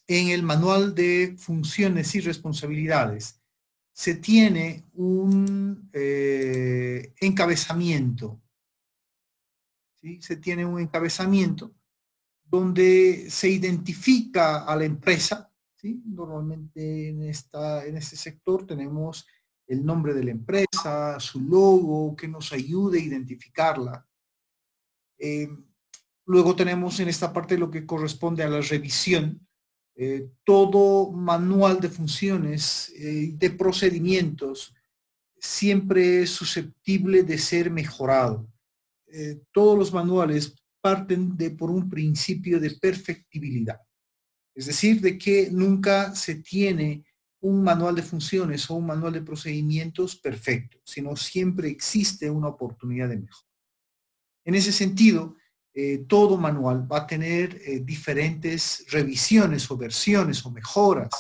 en el manual de funciones y responsabilidades se tiene un encabezamiento, ¿sí? Se tiene un encabezamiento donde se identifica a la empresa, ¿sí? Normalmente en este sector tenemos el nombre de la empresa, su logo, que nos ayude a identificarla. Luego tenemos en esta parte lo que corresponde a la revisión. Todo manual de funciones, de procedimientos, siempre es susceptible de ser mejorado. Todos los manuales parten por un principio de perfectibilidad. Es decir, de que nunca se tiene un manual de funciones o un manual de procedimientos perfecto, sino siempre existe una oportunidad de mejora. En ese sentido, todo manual va a tener diferentes revisiones o versiones o mejoras.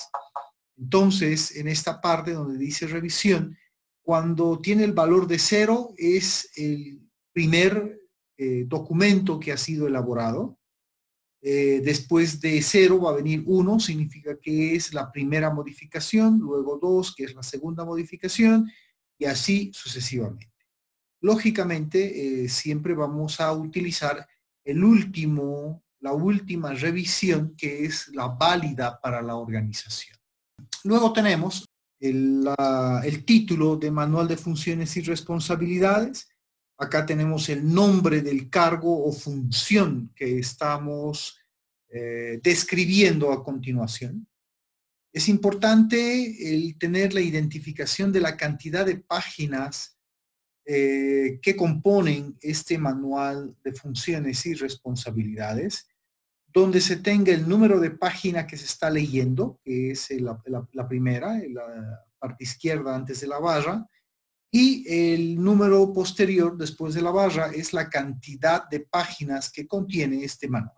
Entonces, en esta parte donde dice revisión, cuando tiene el valor de 0 es el primer documento que ha sido elaborado. Después de 0 va a venir 1, significa que es la primera modificación, luego 2, que es la segunda modificación, y así sucesivamente. Lógicamente, siempre vamos a utilizar la última revisión, que es la válida para la organización. Luego tenemos el título de Manual de Funciones y Responsabilidades. Acá tenemos el nombre del cargo o función que estamos describiendo a continuación. Es importante el tener la identificación de la cantidad de páginas que componen este manual de funciones y responsabilidades, donde se tenga el número de página que se está leyendo, que es la primera, en la parte izquierda antes de la barra, y el número posterior después de la barra es la cantidad de páginas que contiene este manual.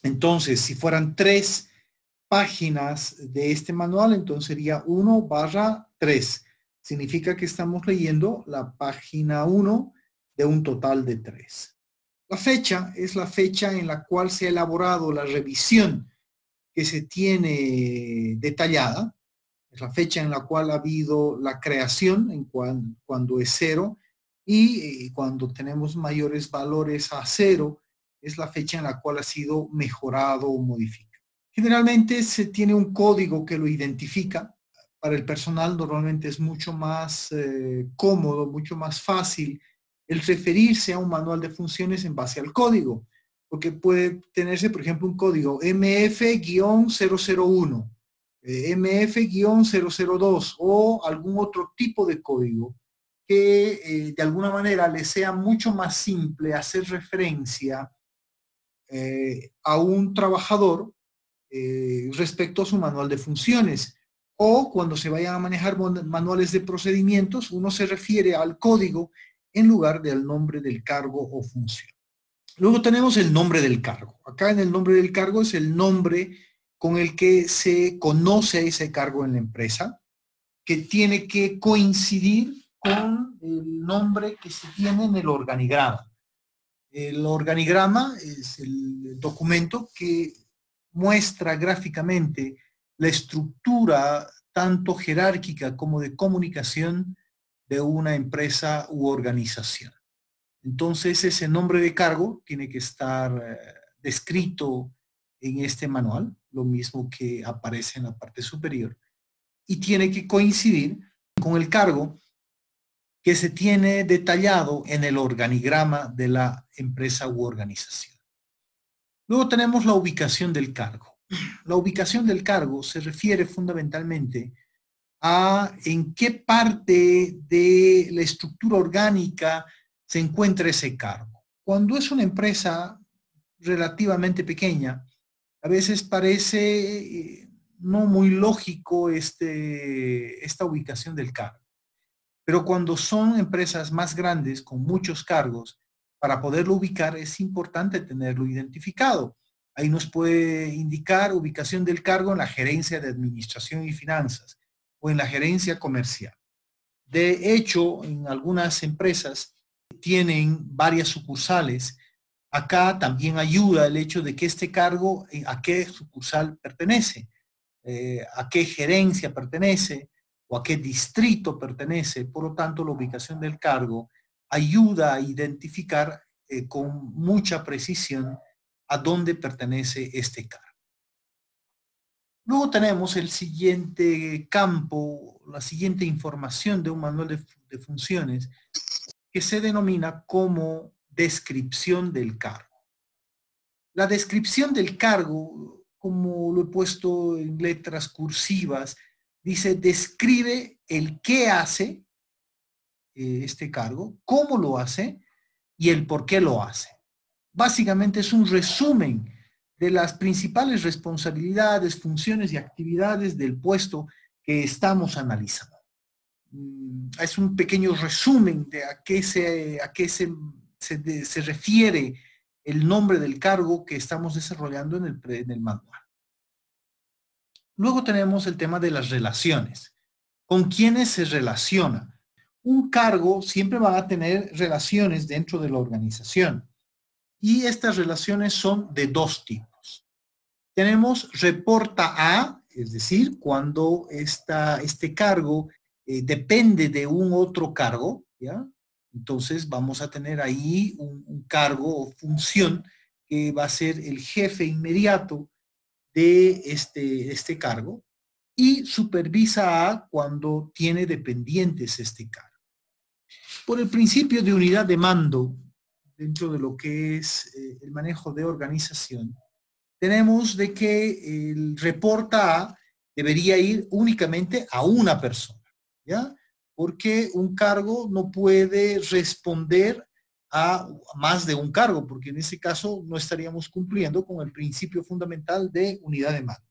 Entonces, si fueran 3 páginas de este manual, entonces sería 1/3. Significa que estamos leyendo la página 1 de un total de 3. La fecha es la fecha en la cual se ha elaborado la revisión que se tiene detallada. Es la fecha en la cual ha habido la creación, cuando es 0, y cuando tenemos mayores valores a 0, es la fecha en la cual ha sido mejorado o modificado. Generalmente se tiene un código que lo identifica. Para el personal normalmente es mucho más cómodo, mucho más fácil el referirse a un manual de funciones en base al código, porque puede tenerse, por ejemplo, un código MF-001, MF-002 o algún otro tipo de código que de alguna manera le sea mucho más simple hacer referencia a un trabajador respecto a su manual de funciones. O cuando se vayan a manejar manuales de procedimientos, uno se refiere al código en lugar del nombre del cargo o función. Luego tenemos el nombre del cargo. Acá en el nombre del cargo es el nombre con el que se conoce a ese cargo en la empresa, que tiene que coincidir con el nombre que se tiene en el organigrama. El organigrama es el documento que muestra gráficamente la estructura tanto jerárquica como de comunicación de una empresa u organización. Entonces, ese nombre de cargo tiene que estar descrito en este manual, lo mismo que aparece en la parte superior, y tiene que coincidir con el cargo que se tiene detallado en el organigrama de la empresa u organización. Luego tenemos la ubicación del cargo. La ubicación del cargo se refiere fundamentalmente a en qué parte de la estructura orgánica se encuentra ese cargo. Cuando es una empresa relativamente pequeña, a veces parece no muy lógico esta ubicación del cargo. Pero cuando son empresas más grandes, con muchos cargos, para poderlo ubicar es importante tenerlo identificado. Ahí nos puede indicar ubicación del cargo en la gerencia de administración y finanzas o en la gerencia comercial. De hecho, en algunas empresas tienen varias sucursales. Acá también ayuda el hecho de que este cargo a qué sucursal pertenece, a qué gerencia pertenece o a qué distrito pertenece. Por lo tanto, la ubicación del cargo ayuda a identificar con mucha precisión a dónde pertenece este cargo. Luego tenemos el siguiente campo, la siguiente información de un manual de funciones que se denomina como descripción del cargo. La descripción del cargo, como lo he puesto en letras cursivas, dice describe el qué hace este cargo, cómo lo hace y el por qué lo hace. Básicamente es un resumen de las principales responsabilidades, funciones y actividades del puesto que estamos analizando. Es un pequeño resumen de a qué se refiere el nombre del cargo que estamos desarrollando en el manual. Luego tenemos el tema de las relaciones. ¿Con quiénes se relaciona? Un cargo siempre va a tener relaciones dentro de la organización. Y estas relaciones son de dos tipos. Tenemos reporta a, es decir, cuando este cargo depende de un otro cargo, ¿ya? Entonces vamos a tener ahí un cargo o función que va a ser el jefe inmediato de este cargo y supervisa a cuando tiene dependientes este cargo. Por el principio de unidad de mando, dentro de lo que es el manejo de organización, tenemos de que el reporta a debería ir únicamente a una persona, ¿ya? Porque un cargo no puede responder a más de un cargo, porque en ese caso no estaríamos cumpliendo con el principio fundamental de unidad de mando.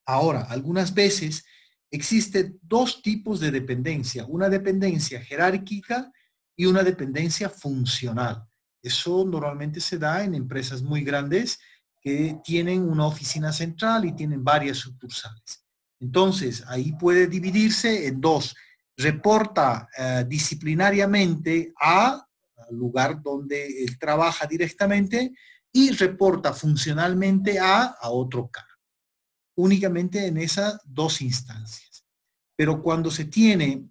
Ahora, algunas veces existen dos tipos de dependencia, una dependencia jerárquica y una dependencia funcional. Eso normalmente se da en empresas muy grandes que tienen una oficina central y tienen varias sucursales. Entonces, ahí puede dividirse en dos. Reporta disciplinariamente al lugar donde él trabaja directamente y reporta funcionalmente a otro cargo. Únicamente en esas dos instancias. Pero cuando se tiene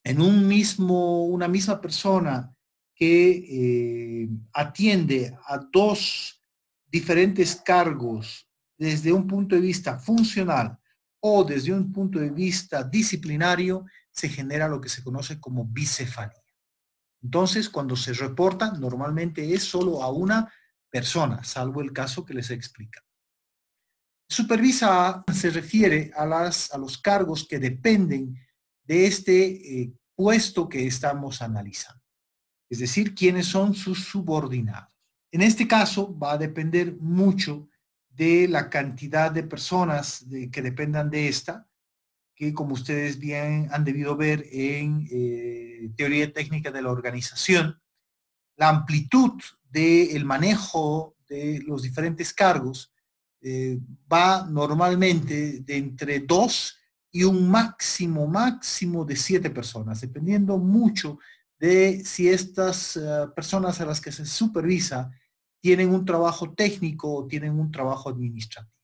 en una misma persona que atiende a dos diferentes cargos desde un punto de vista funcional o desde un punto de vista disciplinario, se genera lo que se conoce como bicefalía. Entonces, cuando se reporta, normalmente es solo a una persona, salvo el caso que les he explicado. Supervisa se refiere a los cargos que dependen de este puesto que estamos analizando. Es decir, quiénes son sus subordinados. En este caso va a depender mucho de la cantidad de personas que dependan de esta, que como ustedes bien han debido ver en teoría técnica de la organización, la amplitud del manejo de los diferentes cargos va normalmente de entre 2 y un máximo de 7 personas, dependiendo mucho de si estas personas a las que se supervisa tienen un trabajo técnico o tienen un trabajo administrativo.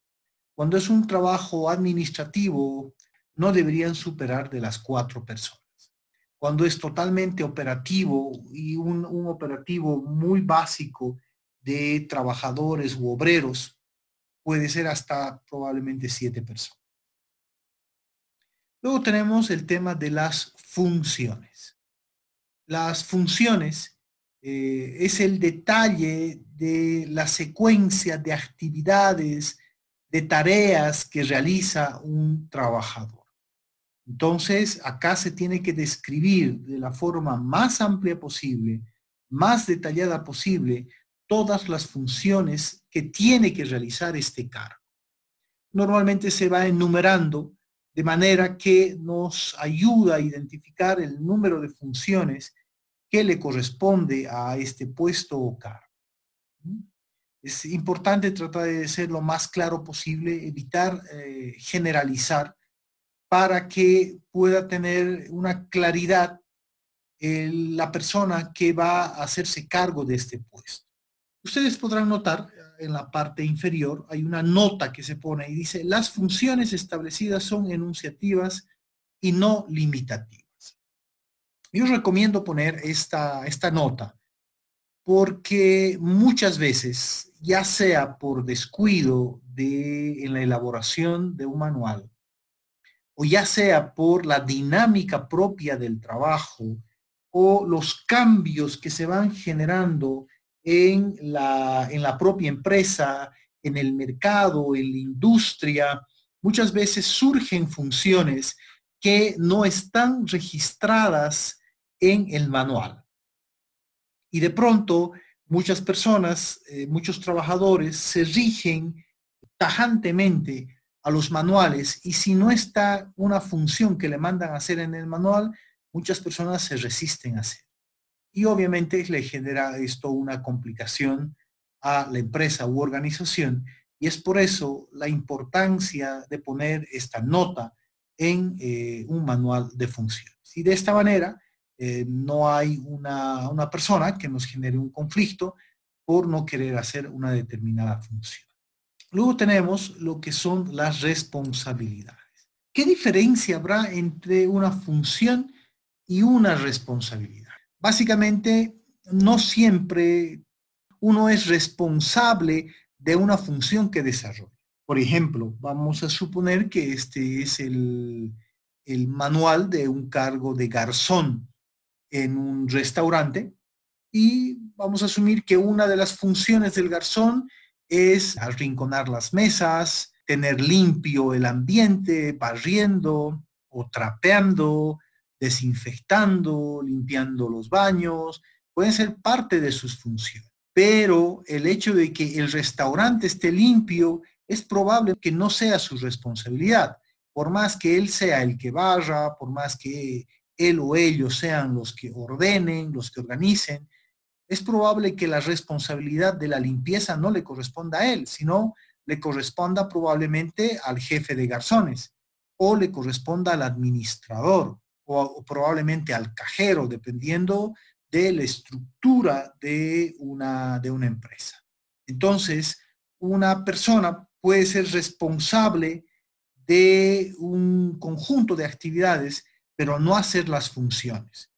Cuando es un trabajo administrativo, no deberían superar de las 4 personas. Cuando es totalmente operativo y un operativo muy básico de trabajadores u obreros, puede ser hasta probablemente 7 personas. Luego tenemos el tema de las funciones. Las funciones es el detalle de la secuencia de actividades, de tareas que realiza un trabajador. Entonces, acá se tiene que describir de la forma más amplia posible, más detallada posible, todas las funciones que tiene que realizar este cargo. Normalmente se va enumerando de manera que nos ayuda a identificar el número de funciones que le corresponde a este puesto o cargo. Es importante tratar de ser lo más claro posible, evitar generalizar para que pueda tener una claridad la persona que va a hacerse cargo de este puesto. Ustedes podrán notar en la parte inferior hay una nota que se pone y dice: las funciones establecidas son enunciativas y no limitativas. Yo recomiendo poner esta nota porque muchas veces, ya sea por descuido en la elaboración de un manual, o ya sea por la dinámica propia del trabajo, o los cambios que se van generando en la propia empresa, en el mercado, en la industria, muchas veces surgen funciones que no están registradas en el manual. Y de pronto, muchas personas, muchos trabajadores se rigen tajantemente a los manuales, y si no está una función que le mandan a hacer en el manual, muchas personas se resisten a hacer. Y obviamente le genera esto una complicación a la empresa u organización, y es por eso la importancia de poner esta nota en un manual de funciones. Y de esta manera no hay una persona que nos genere un conflicto por no querer hacer una determinada función. Luego tenemos lo que son las responsabilidades. ¿Qué diferencia habrá entre una función y una responsabilidad? Básicamente, no siempre uno es responsable de una función que desarrolla. Por ejemplo, vamos a suponer que este es el manual de un cargo de garzón en un restaurante, y vamos a asumir que una de las funciones del garzón es arrinconar las mesas, tener limpio el ambiente, barriendo o trapeando, desinfectando, limpiando los baños. Pueden ser parte de sus funciones. Pero el hecho de que el restaurante esté limpio es probable que no sea su responsabilidad. Por más que él sea el que barra, por más que él o ellos sean los que ordenen, los que organicen, es probable que la responsabilidad de la limpieza no le corresponda a él, sino le corresponda probablemente al jefe de garzones, o le corresponda al administrador, o probablemente al cajero, dependiendo de la estructura de una empresa. Entonces, una persona puede ser responsable de un conjunto de actividades, pero no hacer las funciones,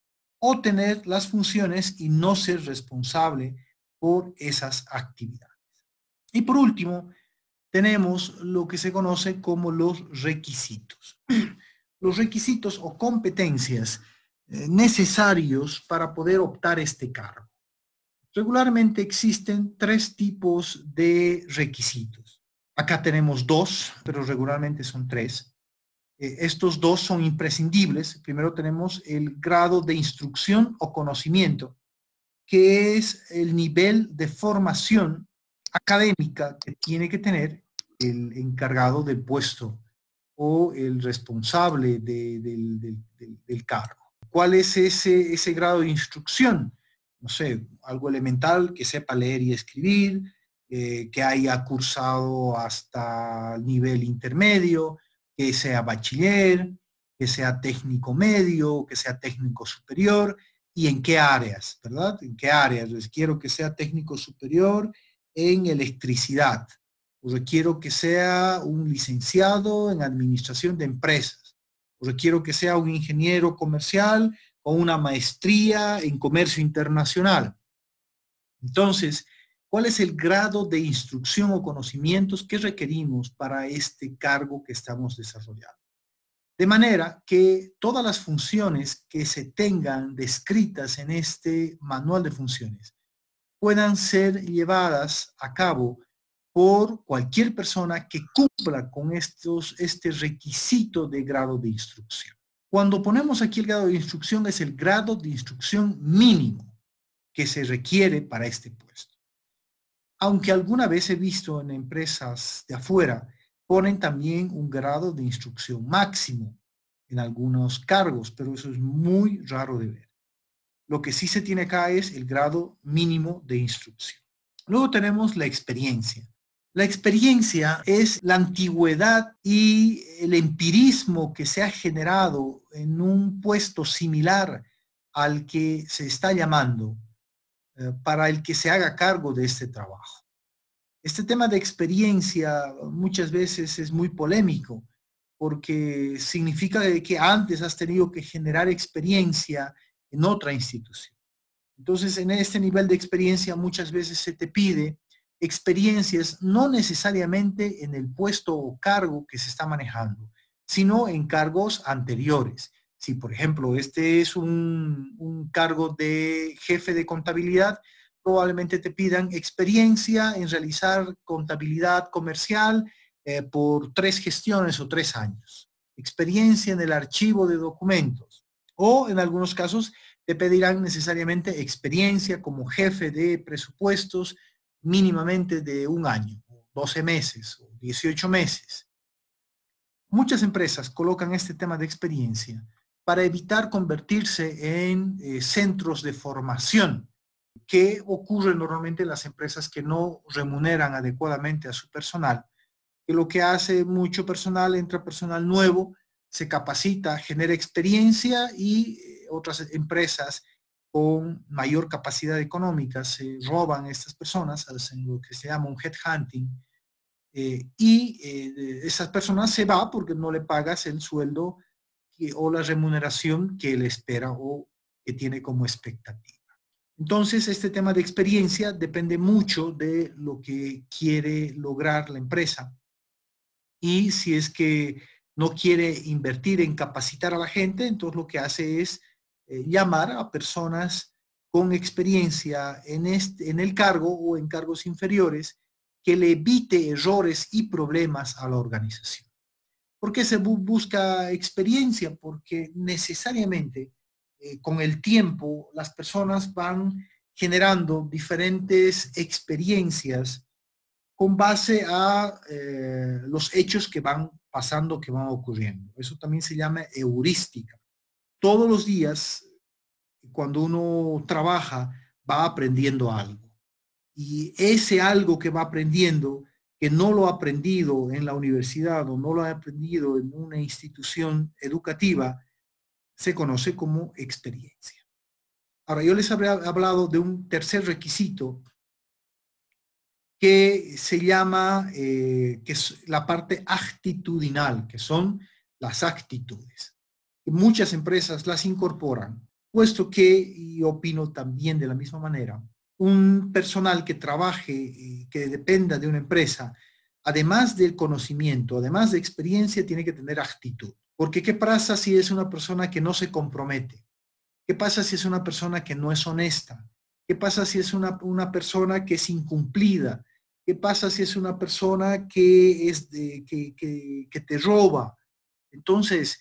o tener las funciones y no ser responsable por esas actividades. Y por último, tenemos lo que se conoce como los requisitos. Los requisitos o competencias necesarios para poder optar este cargo. Regularmente existen tres tipos de requisitos. Acá tenemos dos, pero regularmente son tres. Estos dos son imprescindibles. Primero tenemos el grado de instrucción o conocimiento, que es el nivel de formación académica que tiene que tener el encargado del puesto o el responsable del cargo. ¿Cuál es ese grado de instrucción? No sé, algo elemental, que sepa leer y escribir, que haya cursado hasta el nivel intermedio, que sea bachiller, que sea técnico medio, que sea técnico superior, y en qué áreas, ¿verdad? En qué áreas. Les quiero que sea técnico superior en electricidad, o requiero que sea un licenciado en administración de empresas, o requiero que sea un ingeniero comercial con una maestría en comercio internacional. Entonces, ¿cuál es el grado de instrucción o conocimientos que requerimos para este cargo que estamos desarrollando? De manera que todas las funciones que se tengan descritas en este manual de funciones puedan ser llevadas a cabo por cualquier persona que cumpla con este requisito de grado de instrucción. Cuando ponemos aquí el grado de instrucción, es el grado de instrucción mínimo que se requiere para este puesto. Aunque alguna vez he visto en empresas de afuera, ponen también un grado de instrucción máximo en algunos cargos, pero eso es muy raro de ver. Lo que sí se tiene acá es el grado mínimo de instrucción. Luego tenemos la experiencia. La experiencia es la antigüedad y el empirismo que se ha generado en un puesto similar al que se está llamando, para el que se haga cargo de este trabajo. Este tema de experiencia muchas veces es muy polémico porque significa que antes has tenido que generar experiencia en otra institución. Entonces, en este nivel de experiencia muchas veces se te pide experiencias no necesariamente en el puesto o cargo que se está manejando, sino en cargos anteriores. Si, por ejemplo, este es un cargo de jefe de contabilidad, probablemente te pidan experiencia en realizar contabilidad comercial por 3 gestiones o 3 años. Experiencia en el archivo de documentos. O en algunos casos te pedirán necesariamente experiencia como jefe de presupuestos mínimamente de 1 año, 12 meses o 18 meses. Muchas empresas colocan este tema de experiencia para evitar convertirse en centros de formación, que ocurre normalmente en las empresas que no remuneran adecuadamente a su personal, que lo que hace mucho personal, entra personal nuevo, se capacita, genera experiencia y otras empresas con mayor capacidad económica se roban a estas personas, hacen lo que se llama un headhunting, esas personas se va porque no le pagas el sueldo o la remuneración que él espera o que tiene como expectativa. Entonces, este tema de experiencia depende mucho de lo que quiere lograr la empresa. Y si es que no quiere invertir en capacitar a la gente, entonces lo que hace es llamar a personas con experiencia en el cargo o en cargos inferiores que le evite errores y problemas a la organización. ¿Por qué se busca experiencia? Porque necesariamente con el tiempo las personas van generando diferentes experiencias con base a los hechos que van pasando, que van ocurriendo. Eso también se llama heurística. Todos los días, cuando uno trabaja, va aprendiendo algo. Y ese algo que va aprendiendo, que no lo ha aprendido en la universidad o no lo ha aprendido en una institución educativa, se conoce como experiencia. Ahora, yo les habría hablado de un tercer requisito que se llama, que es la parte actitudinal, que son las actitudes. Muchas empresas las incorporan, puesto que, y opino también de la misma manera, un personal que trabaje, que dependa de una empresa, además del conocimiento, además de experiencia, tiene que tener actitud. Porque ¿qué pasa si es una persona que no se compromete? ¿Qué pasa si es una persona que no es honesta? ¿Qué pasa si es una persona que es incumplida? ¿Qué pasa si es una persona que te roba? Entonces,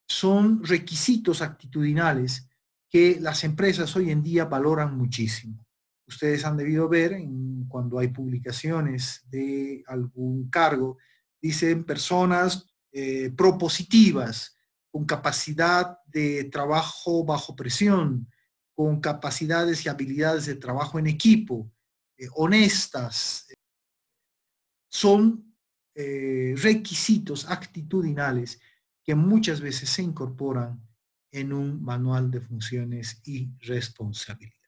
son requisitos actitudinales que las empresas hoy en día valoran muchísimo. Ustedes han debido ver cuando hay publicaciones de algún cargo, dicen personas propositivas, con capacidad de trabajo bajo presión, con capacidades y habilidades de trabajo en equipo, honestas. Son requisitos actitudinales que muchas veces se incorporan en un manual de funciones y responsabilidades.